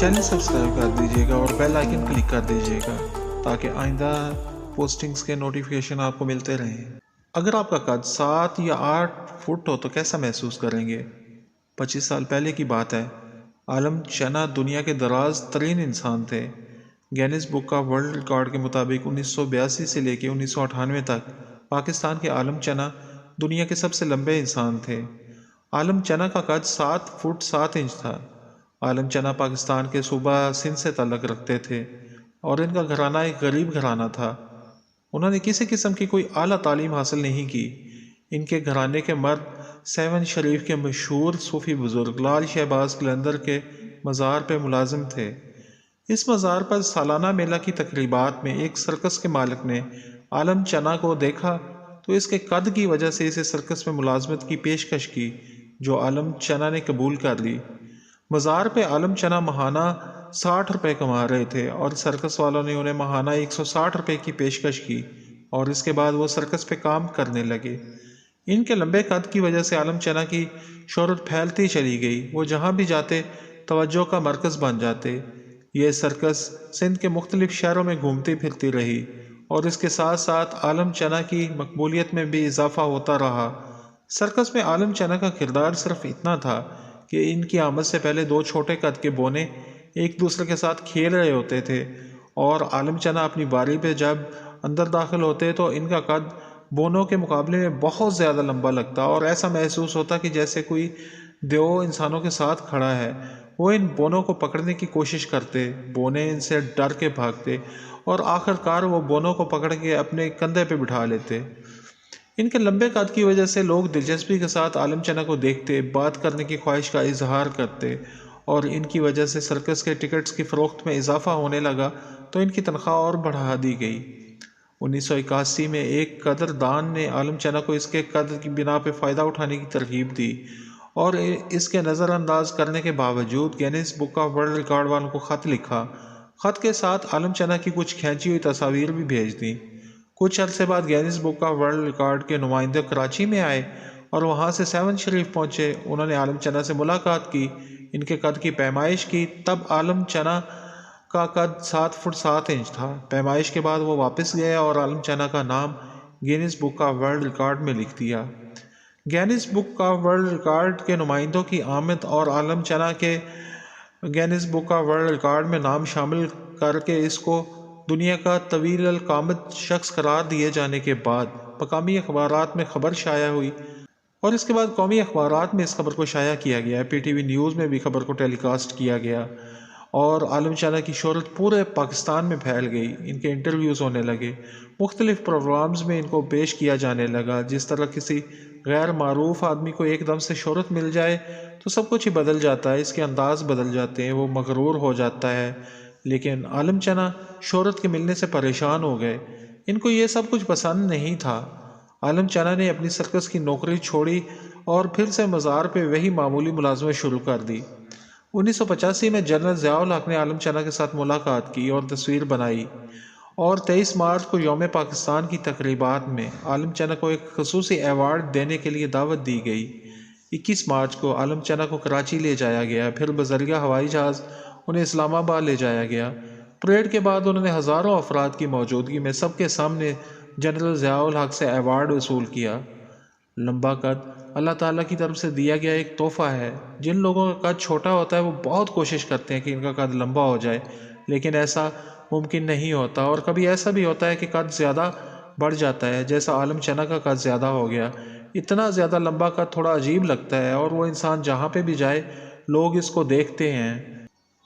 Channel subscribe कर दीजिएगा और बेल आइकन क्लिक कर दीजिएगा ताकि आइंदा पोस्टिंग्स के नोटिफिकेशन आपको मिलते रहें। अगर आपका कद 7 या 8 फुट हो तो कैसा महसूस करेंगे? 25 साल पहले की बात है। आलम चना दुनिया के दराज तरीन इंसान थे। Guinness book of world record के मुताबिक 1982 से लेकर 1998 तक पाकिस्तान के आलम चना दुनिया के सबसे लंबे इंसान थे। आलम चना का कद 7 फुट 7 इंच था। आलम चना पाकिस्तान के सूबा सिंध से ताल्लुक़ रखते थे और इनका घराना एक गरीब घराना था। उन्होंने किसी किस्म की कोई आला तालीम हासिल नहीं की। इनके घराने के मर्द सेवन शरीफ के मशहूर सूफी बुजुर्ग लाल शहबाज कलंदर के मज़ार पर मुलाजिम थे। इस मज़ार पर सालाना मेला की तकरीबात में एक सर्कस के मालिक ने आलम चना को देखा तो इसके कद की वजह से इसे सर्कस में मुलाजमत की पेशकश की, जो आलम चना ने कबूल कर ली। मज़ार पे आलम चना महाना 60 रुपये कमा रहे थे और सर्कस वालों ने उन्हें महाना 160 रुपये की पेशकश की और इसके बाद वो सर्कस पे काम करने लगे। इनके लंबे कद की वजह से आलम चना की शोहरत फैलती चली गई। वो जहाँ भी जाते तवज्जो का मरकज़ बन जाते। ये सर्कस सिंध के मुख्तलिफ शहरों में घूमती फिरती रही और इसके साथ साथ आलम चना की मकबूलियत में भी इजाफा होता रहा। सर्कस में आलम चना का किरदार सिर्फ इतना था कि इनकी आमद से पहले दो छोटे कद के बोने एक दूसरे के साथ खेल रहे होते थे और आलम चना अपनी बारी पे जब अंदर दाखिल होते तो इनका कद बोनों के मुकाबले में बहुत ज़्यादा लंबा लगता और ऐसा महसूस होता कि जैसे कोई देव इंसानों के साथ खड़ा है। वो इन बोनों को पकड़ने की कोशिश करते, बोने इनसे डर के भागते और आखिरकार वो बोनों को पकड़ के अपने कंधे पे बिठा लेते। इनके लंबे कद की वजह से लोग दिलचस्पी के साथ आलम चना को देखते, बात करने की ख्वाहिश का इजहार करते और इनकी वजह से सर्कस के टिकट्स की फ़रोख्त में इजाफा होने लगा तो इनकी तनख्वाह और बढ़ा दी गई। 1981 में एक कदरदान ने आलम चना को इसके कद की बिना पर फ़ायदा उठाने की तरगीब दी और इसके नज़रअंदाज करने के बावजूद Guinness book of world record वालों को ख़त लिखा। ख़त के साथ आलम चना की कुछ खींची हुई तस्वीर भी भेज दी। कुछ अरसे बाद Guinness book of world record के नुमाइंदे कराची में आए और वहाँ से सेवन शरीफ पहुँचे। उन्होंने आलम चना से मुलाकात की, इनके कद की पैमाइश की। तब आलम चना का कद 7 फुट 7 इंच था। पैमाइश के बाद वो वापस गया और आलम चना का नाम Guinness book of world record में लिख दिया। Guinness book of world record के नुमाइंदों की आमद और आलम चना के Guinness book of world record में नाम शामिल करके इसको दुनिया का तवील अल कामत शख्स करार दिए जाने के बाद मकामी अखबारात में खबर शाया हुई और इसके बाद कौमी अखबारात में इस खबर को शाया किया गया। PTV न्यूज़ में भी खबर को टेलीकास्ट किया गया और आलम चना की शोहरत पूरे पाकिस्तान में फैल गई। इनके इंटरव्यूज़ होने लगे, मुख्तलिफ प्रोग्राम्स में इनको पेश किया जाने लगा। जिस तरह किसी गैर मारूफ आदमी को एकदम से शोहरत मिल जाए तो सब कुछ ही बदल जाता है, इसके अंदाज बदल जाते हैं, वो मगरूर हो जाता है। लेकिन आलम चना शोहरत के मिलने से परेशान हो गए। इनको ये सब कुछ पसंद नहीं था। आलम चना ने अपनी सर्कस की नौकरी छोड़ी और फिर से मज़ार पे वही मामूली मुलाजमत शुरू कर दी। 1985 में जनरल ज़िया-उल हक ने आलम चना के साथ मुलाकात की और तस्वीर बनाई और 23 मार्च को यौम पाकिस्तान की तकरीबात में आलम चना को एक खसूसी एवार्ड देने के लिए दावत दी गई। 21 मार्च को आलम चना को कराची ले जाया गया, फिर बज़रिया हवाई जहाज़ उन्हें इस्लामाबाद ले जाया गया। परेड के बाद उन्होंने हज़ारों अफराद की मौजूदगी में सबके सामने जनरल ज़िया-उल हक से अवार्ड वसूल किया। लंबा कद अल्लाह ताला की तरफ से दिया गया एक तोहफ़ा है। जिन लोगों का कद छोटा होता है वो बहुत कोशिश करते हैं कि इनका कद लंबा हो जाए, लेकिन ऐसा मुमकिन नहीं होता और कभी ऐसा भी होता है कि कद ज़्यादा बढ़ जाता है, जैसा आलम चना का कद ज़्यादा हो गया। इतना ज़्यादा लंबा कद थोड़ा अजीब लगता है और वो इंसान जहाँ पे भी जाए लोग इसको देखते हैं।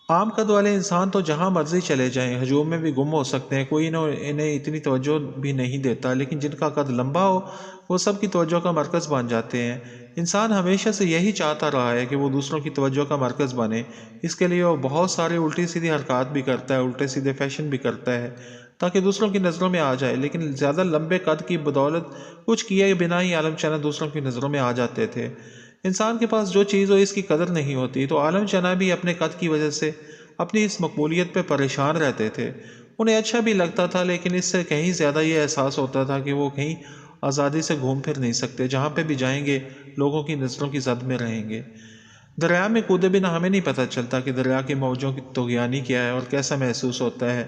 आम कद वाले इंसान तो जहाँ मर्जी चले जाएं, हजूम में भी गुम हो सकते हैं, कोई इन्हें इतनी तवज्जो भी नहीं देता, लेकिन जिनका कद लंबा हो वो सब की तवज्जो का मरकज़ बन जाते हैं। इंसान हमेशा से यही चाहता रहा है कि वो दूसरों की तवज्जो का मरकज़ बने। इसके लिए वो बहुत सारे उल्टी सीधी हरकत भी करता है, उल्टे सीधे फैशन भी करता है ताकि दूसरों की नज़रों में आ जाए। लेकिन ज़्यादा लंबे कद की बदौलत कुछ किए बिना ही आलम चना दूसरों की नज़रों में आ जाते थे। इंसान के पास जो चीज़ हो इसकी कदर नहीं होती, तो आलम चना भी अपने कद की वजह से अपनी इस मकबूलियत पे परेशान रहते थे। उन्हें अच्छा भी लगता था, लेकिन इससे कहीं ज़्यादा ये एहसास होता था कि वो कहीं आज़ादी से घूम फिर नहीं सकते, जहाँ पे भी जाएंगे लोगों की नज़रों की जद में रहेंगे। دریا میں کودے بنا ہمیں نہیں پتہ چلتا کہ دریا کی موجوں کی طغیانی کیا ہے اور کیسا محسوس ہوتا ہے،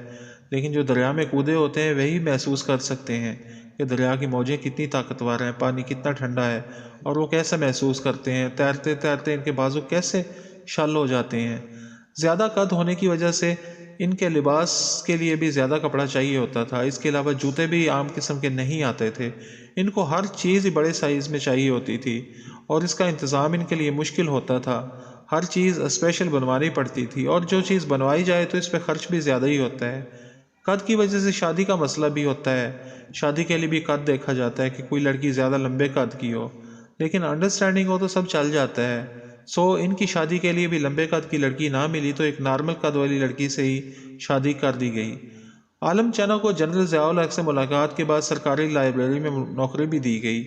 لیکن جو دریا میں کودے ہوتے ہیں وہی محسوس کر سکتے ہیں کہ دریا کی موجیں کتنی طاقتور ہیں، پانی کتنا ٹھنڈا ہے، اور وہ کیسا محسوس کرتے ہیں، تیرتے تیرتے ان کے بازو کیسے شل ہو جاتے ہیں۔ زیادہ قد ہونے کی وجہ سے ان کے لباس کے لیے بھی زیادہ کپڑا چاہیے ہوتا تھا، اس کے علاوہ جوتے بھی عام قسم کے نہیں آتے تھے، ان کو ہر چیز ہی بڑے سائز میں چاہیے ہوتی تھی اور اس کا انتظام ان کے لیے مشکل ہوتا تھا، ہر چیز اسپیشل بنوانی پڑتی تھی اور جو چیز بنوائی جائے تو اس پہ خرچ بھی زیادہ ہی ہوتا ہے۔ قد کی وجہ سے شادی کا مسئلہ بھی ہوتا ہے، شادی کے لیے بھی قد دیکھا جاتا ہے کہ کوئی لڑکی زیادہ لمبے قد کی ہو، لیکن انڈرسٹینڈنگ ہو تو سب چل جاتا ہے۔ ان کی شادی کے لیے بھی لمبے قد کی لڑکی نہ ملی تو ایک نارمل قد والی لڑکی سے ہی شادی کر دی گئی۔ عالم چنا کو جنرل ضیاء الحق سے ملاقات کے بعد سرکاری لائبریری میں نوکری بھی دی گئی۔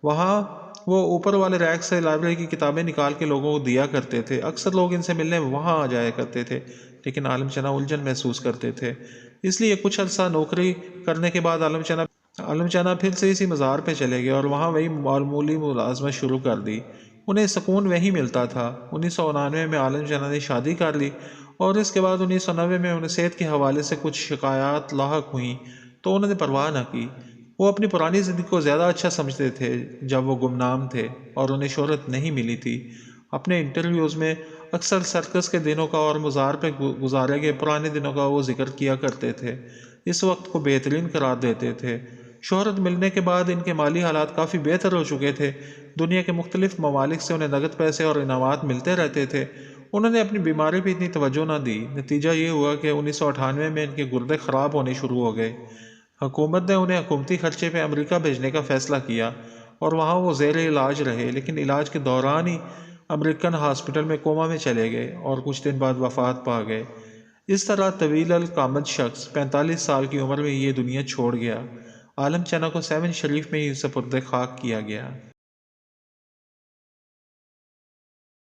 وہاں وہ اوپر والے ریک سے لائبریری کی کتابیں نکال کے لوگوں کو دیا کرتے تھے، اکثر لوگ ان سے ملنے وہاں آ جایا کرتے تھے، لیکن عالم چنا الجھن محسوس کرتے تھے، اس لیے کچھ عرصہ نوکری کرنے کے بعد عالم چنا پھر سے اسی مزار پہ چلے گئے اور وہاں وہی معمولی ملازمت شروع کر دی، انہیں سکون وہی ملتا تھا۔ 1999 میں عالم چنا نے شادی کر لی اور اس کے بعد 1990 میں انہیں صحت کے حوالے سے کچھ شکایات لاحق ہوئیں تو انہوں نے پرواہ نہ کی۔ وہ اپنی پرانی زندگی کو زیادہ اچھا سمجھتے تھے جب وہ گمنام تھے اور انہیں شہرت نہیں ملی تھی۔ اپنے انٹرویوز میں اکثر سرکس کے دنوں کا اور مزار پہ گزارے گئے پرانے دنوں کا وہ ذکر کیا کرتے تھے، اس وقت کو بہترین قرار دیتے تھے۔ شہرت ملنے کے بعد ان کے مالی حالات کافی بہتر ہو چکے تھے، دنیا کے مختلف ممالک سے انہیں نقد پیسے اور انعامات ملتے رہتے تھے۔ انہوں نے اپنی بیماری پہ اتنی توجہ نہ دی، نتیجہ یہ ہوا کہ 1998 میں ان کے گردے خراب ہونے شروع ہو گئے۔ حکومت نے انہیں حکومتی خرچے پہ امریکہ بھیجنے کا فیصلہ کیا اور وہاں وہ زیر علاج رہے، لیکن علاج کے دوران ہی امریکن ہاسپٹل میں کوما میں چلے گئے اور کچھ دن بعد وفات پا گئے۔ اس طرح طویل القامت شخص 45 سال کی عمر میں یہ دنیا چھوڑ گیا۔ عالم چنا کو 7 شریف میں ہی سپرد خاک کیا گیا۔